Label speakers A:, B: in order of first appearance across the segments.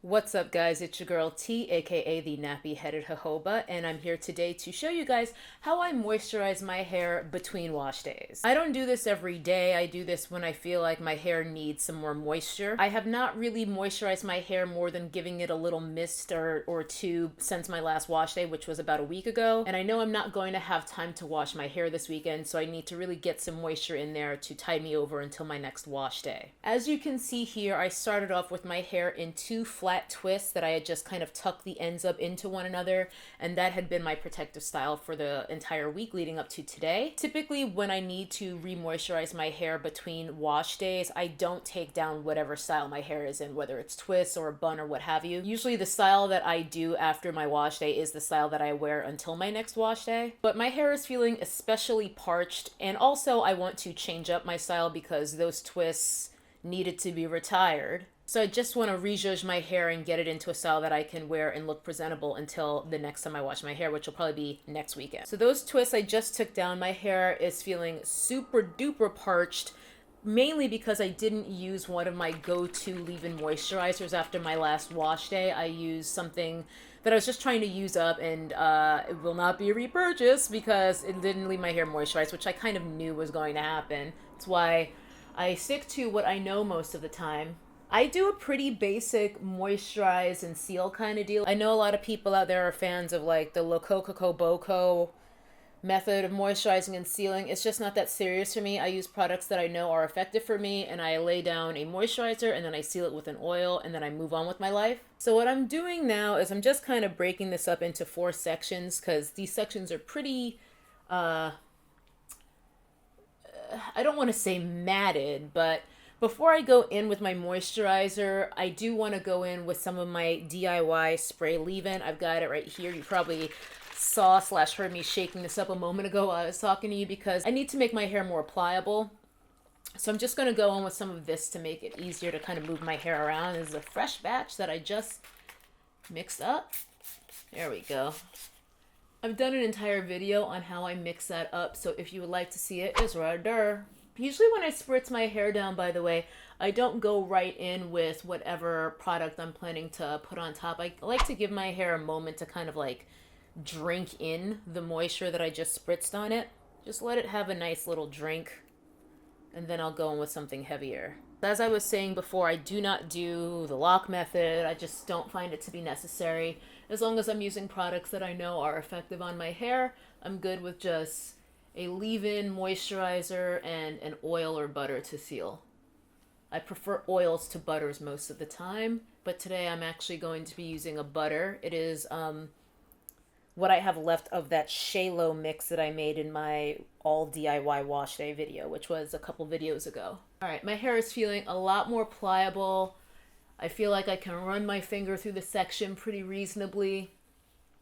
A: What's up, guys? It's your girl T, aka the nappy headed jojoba, and I'm here today to show you guys how I moisturize my hair between wash days. I don't do this every day. I do this when I feel like my hair needs some more moisture. I have not really moisturized my hair more than giving it a little mist or two since my last wash day, which was about a week ago. And I know I'm not going to have time to wash my hair this weekend, so I need to really get some moisture in there to tide me over until my next wash day. As you can see here, I started off with my hair in two flat twists that I had just kind of tucked the ends up into one another, and that had been my protective style for the entire week leading up to today. Typically, when I need to re-moisturize my hair between wash days, I don't take down whatever style my hair is in, whether it's twists or a bun or what have you. Usually the style that I do after my wash day is the style that I wear until my next wash day. But my hair is feeling especially parched, and also I want to change up my style because those twists needed to be retired. So I just want to re-zhuzh my hair and get it into a style that I can wear and look presentable until the next time I wash my hair, which will probably be next weekend. So those twists I just took down. My hair is feeling super duper parched, mainly because I didn't use one of my go-to leave-in moisturizers after my last wash day. I used something that I was just trying to use up, and it will not be repurchased because it didn't leave my hair moisturized, which I kind of knew was going to happen. That's why I stick to what I know most of the time. I do a pretty basic moisturize and seal kind of deal. I know a lot of people out there are fans of like the Koko Boko method of moisturizing and sealing. It's just not that serious for me. I use products that I know are effective for me, and I lay down a moisturizer and then I seal it with an oil, and then I move on with my life. So what I'm doing now is I'm just kind of breaking this up into 4 sections because these sections are pretty I don't want to say matted, but before I go in with my moisturizer, I do want to go in with some of my DIY spray leave-in. I've got it right here. You probably saw/heard me shaking this up a moment ago while I was talking to you because I need to make my hair more pliable. So I'm just going to go in with some of this to make it easier to kind of move my hair around. This is a fresh batch that I just mixed up. There we go. I've done an entire video on how I mix that up, so if you would like to see it, it's right there. Usually when I spritz my hair down, by the way, I don't go right in with whatever product I'm planning to put on top. I like to give my hair a moment to kind of like drink in the moisture that I just spritzed on it. Just let it have a nice little drink, and then I'll go in with something heavier. As I was saying before, I do not do the lock method. I just don't find it to be necessary. As long as I'm using products that I know are effective on my hair, I'm good with just a leave-in moisturizer and an oil or butter to seal. I prefer oils to butters most of the time, but today I'm actually going to be using a butter. It is what I have left of that Shalo mix that I made in my all DIY wash day video, which was a couple videos ago. All right, my hair is feeling a lot more pliable. I feel like I can run my finger through the section pretty reasonably,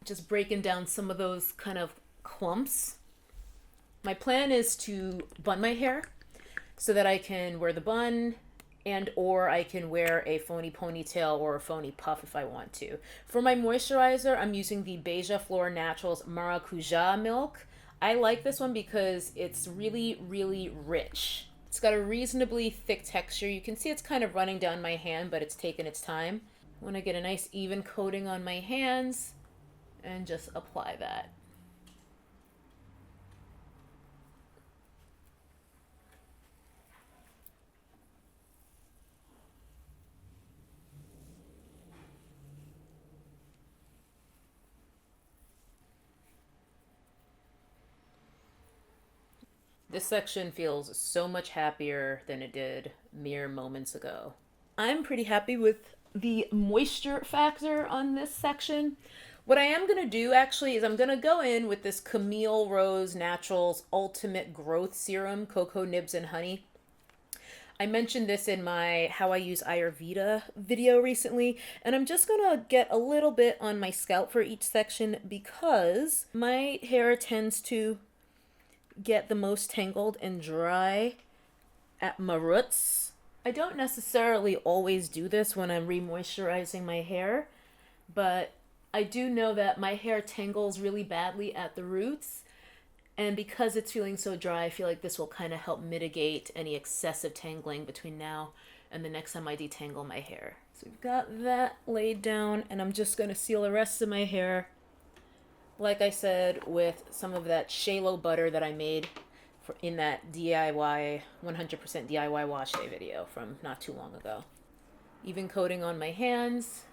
A: just breaking down some of those kind of clumps. My plan is to bun my hair so that I can wear the bun and or I can wear a phony ponytail or a phony puff if I want to. For my moisturizer, I'm using the Beija Flor Naturals Maracuja Milk. I like this one because it's really, really rich. It's got a reasonably thick texture. You can see it's kind of running down my hand, but it's taken its time. I want to get a nice even coating on my hands and just apply that. This section feels so much happier than it did mere moments ago. I'm pretty happy with the moisture factor on this section. What I am going to do actually is I'm going to go in with this Camille Rose Naturals Ultimate Growth Serum, Cocoa Nibs and Honey. I mentioned this in my How I Use Ayurveda video recently, and I'm just going to get a little bit on my scalp for each section because my hair tends to get the most tangled and dry at my roots. I don't necessarily always do this when I'm re-moisturizing my hair, but I do know that my hair tangles really badly at the roots, and because it's feeling so dry, I feel like this will kind of help mitigate any excessive tangling between now and the next time I detangle my hair. So we've got that laid down, and I'm just going to seal the rest of my hair, like I said, with some of that shea butter that I made in that DIY, 100% DIY wash day video from not too long ago. Even coating on my hands.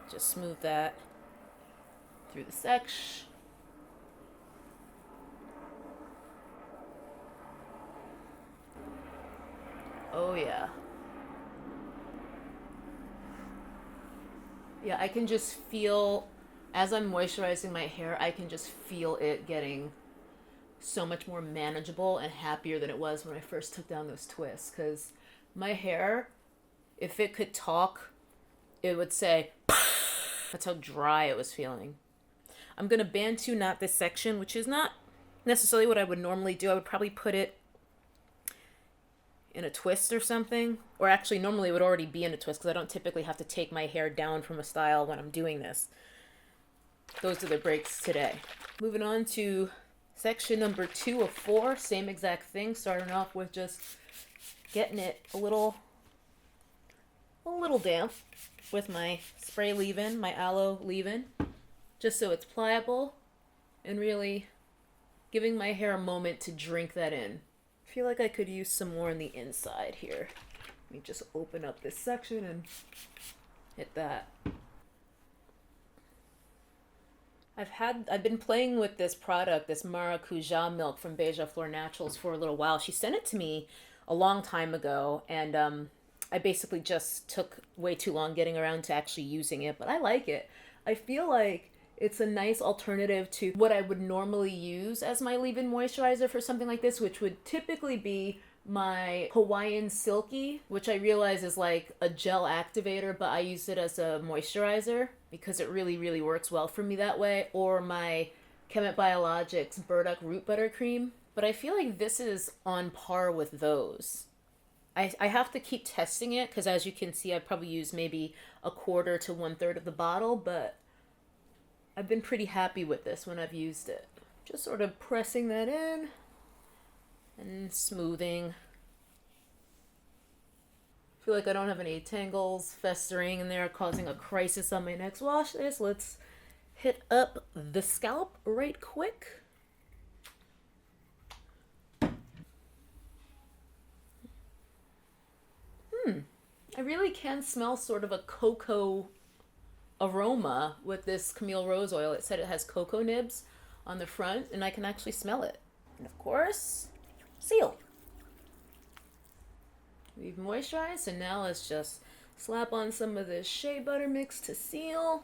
A: Just smooth that through the section. Oh yeah. Yeah, I can just feel, as I'm moisturizing my hair, I can just feel it getting so much more manageable and happier than it was when I first took down those twists. Because my hair, if it could talk, it would say, that's how dry it was feeling. I'm going to Bantu knot this section, which is not necessarily what I would normally do. I would probably put it in a twist or something. Or actually, normally it would already be in a twist because I don't typically have to take my hair down from a style when I'm doing this. Those are the breaks today. Moving on to section number 2 of 4. Same exact thing. Starting off with just getting it a little damp with my spray leave-in, my aloe leave-in, just so it's pliable and really giving my hair a moment to drink that in. I feel like I could use some more on the inside here. Let me just open up this section and hit that. I've been playing with this product, this Maracuja Melt from Beija Flor Naturals for a little while. She sent it to me a long time ago, and I basically just took way too long getting around to actually using it, but I like it. I feel like it's a nice alternative to what I would normally use as my leave-in moisturizer for something like this, which would typically be my Hawaiian Silky, which I realize is like a gel activator, but I use it as a moisturizer because it really, really works well for me that way, or my Chemet Biologics Burdock Root Butter Cream. But I feel like this is on par with those. I have to keep testing it because, as you can see, I probably use maybe 1/4 to 1/3 of the bottle, but I've been pretty happy with this when I've used it. Just sort of pressing that in and smoothing. I feel like I don't have any tangles festering in there causing a crisis on my next wash day, so let's hit up the scalp right quick. I really can smell sort of a cocoa aroma with this Camille Rose Oil. It said it has cocoa nibs on the front, and I can actually smell it. And of course, seal. We've moisturized, and now let's just slap on some of this shea butter mix to seal.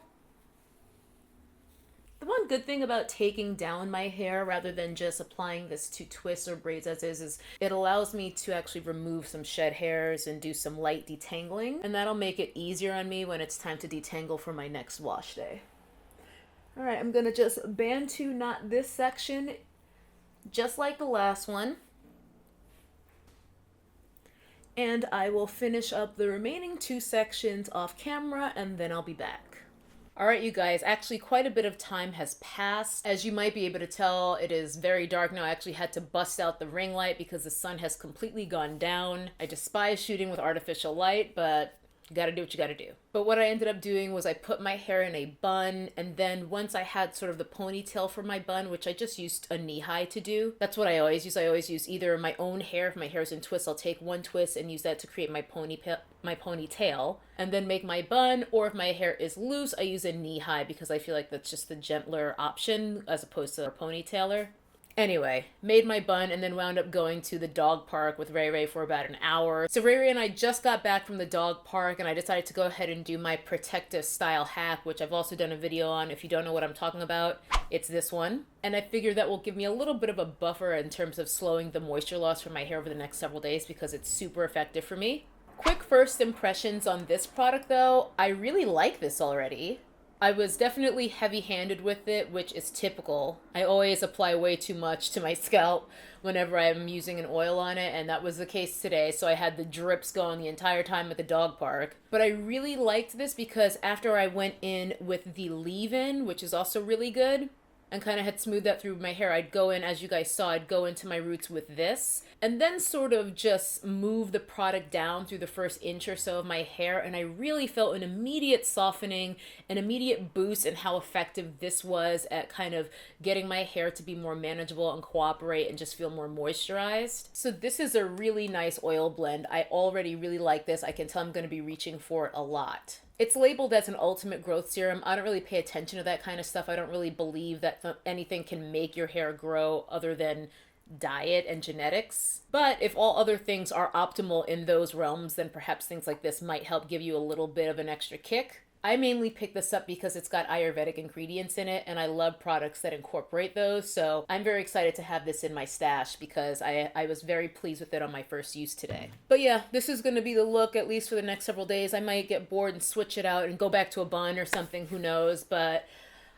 A: The one good thing about taking down my hair rather than just applying this to twists or braids as is it allows me to actually remove some shed hairs and do some light detangling, and that'll make it easier on me when it's time to detangle for my next wash day. All right, I'm gonna just Bantu knot this section just like the last one, and I will finish up the remaining 2 sections off camera, and then I'll be back. All right, you guys, actually quite a bit of time has passed. As you might be able to tell, it is very dark now. I actually had to bust out the ring light because the sun has completely gone down. I despise shooting with artificial light, but you gotta do what you gotta do. But what I ended up doing was I put my hair in a bun, and then once I had sort of the ponytail for my bun, which I just used a knee-high to do. That's what I always use. I always use either my own hair. If my hair is in twists, I'll take one twist and use that to create my ponytail, and then make my bun, or if my hair is loose, I use a knee-high because I feel like that's just the gentler option as opposed to a ponytailer. Anyway, made my bun and then wound up going to the dog park with Ray Ray for about an hour. So Ray Ray and I just got back from the dog park, and I decided to go ahead and do my protective style hack, which I've also done a video on. If you don't know what I'm talking about, it's this one. And I figured that will give me a little bit of a buffer in terms of slowing the moisture loss from my hair over the next several days because it's super effective for me. Quick first impressions on this product though. I really like this already. I was definitely heavy-handed with it, which is typical. I always apply way too much to my scalp whenever I'm using an oil on it, and that was the case today, so I had the drips going the entire time at the dog park. But I really liked this because after I went in with the leave-in, which is also really good, and kind of had smoothed that through my hair, I'd go in, as you guys saw, I'd go into my roots with this and then sort of just move the product down through the first inch or so of my hair, and I really felt an immediate softening, an immediate boost in how effective this was at kind of getting my hair to be more manageable and cooperate and just feel more moisturized. So this is a really nice oil blend. I already really like this. I can tell I'm going to be reaching for it a lot. It's labeled as an ultimate growth serum. I don't really pay attention to that kind of stuff. I don't really believe that anything can make your hair grow other than diet and genetics. But if all other things are optimal in those realms, then perhaps things like this might help give you a little bit of an extra kick. I mainly picked this up because it's got Ayurvedic ingredients in it, and I love products that incorporate those, so I'm very excited to have this in my stash because I was very pleased with it on my first use today. But yeah, this is going to be the look at least for the next several days. I might get bored and switch it out and go back to a bun or something, who knows, but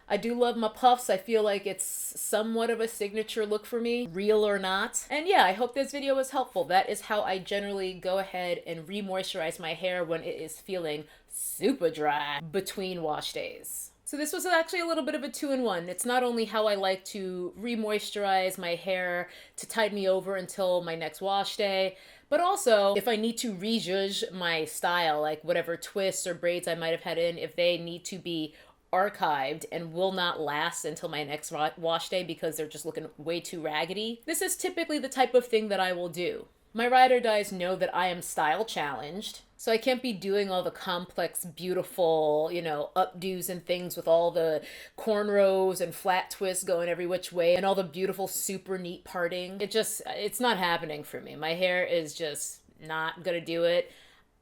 A: I do love my puffs. I feel like it's somewhat of a signature look for me, real or not. And yeah, I hope this video was helpful. That is how I generally go ahead and re-moisturize my hair when it is feeling super dry between wash days. So this was actually a little bit of a 2-in-1. It's not only how I like to re-moisturize my hair to tide me over until my next wash day, but also if I need to rejudge my style, like whatever twists or braids I might have had in, if they need to be archived and will not last until my next wash day because they're just looking way too raggedy. This is typically the type of thing that I will do. My ride or dies know that I am style challenged, so I can't be doing all the complex, beautiful, updos and things with all the cornrows and flat twists going every which way and all the beautiful, super neat parting. It's not happening for me. My hair is just not gonna do it.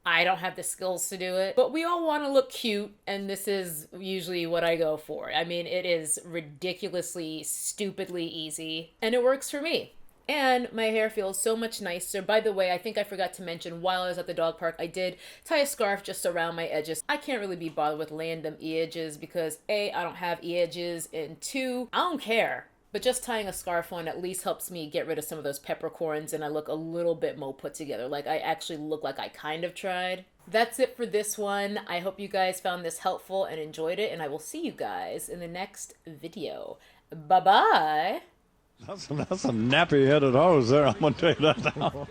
A: I don't have the skills to do it, but we all want to look cute, and this is usually what I go for. I mean, it is ridiculously, stupidly easy, and it works for me. And my hair feels so much nicer. By the way, I think I forgot to mention, while I was at the dog park, I did tie a scarf just around my edges. I can't really be bothered with laying them edges because A, I don't have edges, and 2, I don't care. But just tying a scarf on at least helps me get rid of some of those peppercorns and I look a little bit more put together. Like I actually look like I kind of tried. That's it for this one. I hope you guys found this helpful and enjoyed it, and I will see you guys in the next video. Bye-bye.
B: That's a nappy-headed hose there, I'm going to tell you that now.